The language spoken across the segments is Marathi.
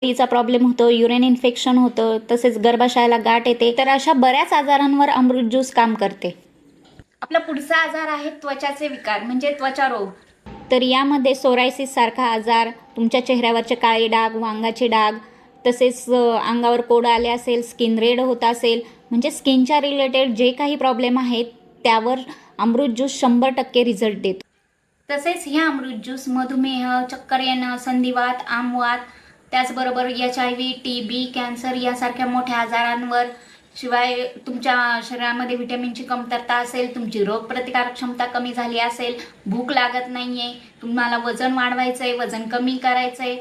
चा प्रॉब्लेम होतो, युरिन इन्फेक्शन होतं, तसेच गर्भाशयाला गाठ येते. तर अशा बऱ्याच आजारांवर अमृत ज्यूस काम करते. आपला पुढचा आजार आहे त्वचाचे विकार म्हणजे त्वचा रोग. तर यामध्ये सोरायसिस सारखा आजार, तुमच्या चेहऱ्यावरचे काळे डाग, वांगाचे डाग, तसेच अंगावर कोड आले असेल, स्किन रेड होत असेल, म्हणजे स्किनच्या रिलेटेड जे काही प्रॉब्लेम आहेत त्यावर अमृत ज्यूस 100% रिझल्ट देतो. तसेच ह्या अमृत ज्यूस मधुमेह, चक्कर येणं, संधिवात, आमवात, त्याचबरोबर HIV, TB, कॅन्सर यासारख्या मोठ्या आजारांवर, शिवाय तुमच्या शरीरामध्ये व्हिटॅमिनची कमतरता असेल, तुमची रोगप्रतिकारक क्षमता कमी झाली असेल, भूक लागत नाहीये, तुम्हाला वजन वाढवायचं आहे, वजन कमी करायचं आहे,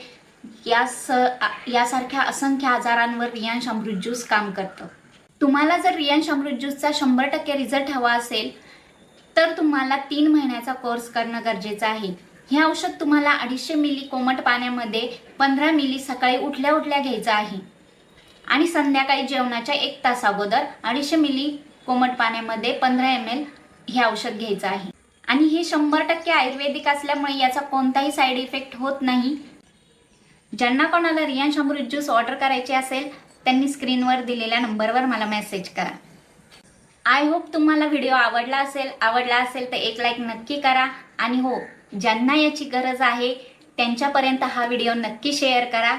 यासारख्या असंख्य आजारांवर रियांश अमृत ज्यूस काम करतं. तुम्हाला जर रियांश अमृत ज्यूसचा 100% रिझल्ट हवा असेल तर तुम्हाला 3 महिन्याचा कोर्स करणं गरजेचं आहे. हे औषध तुम्हाला 250 मिली कोमट पाण्यामध्ये 15 मिली सकाळी उठल्या उठल्या घ्यायचं आहे आणि संध्याकाळी जेवणाच्या 1 तास अगोदर 250 मिली कोमट पाण्यामध्ये 15 ml हे औषध घ्यायचं आहे. आणि हे 100% आयुर्वेदिक असल्यामुळे याचा कोणताही साईड इफेक्ट होत नाही. ज्यांना कोणाला रियांश अमृत ज्यूस ऑर्डर करायचे असेल त्यांनी स्क्रीनवर दिलेल्या नंबरवर मला मेसेज करा. आय होप तुम्हाला व्हिडिओ आवडला असेल तर एक लाईक नक्की करा. आणि हो, ज्यांना याची गरज आहे त्यांच्यापर्यंत हा व्हिडिओ नक्की शेअर करा.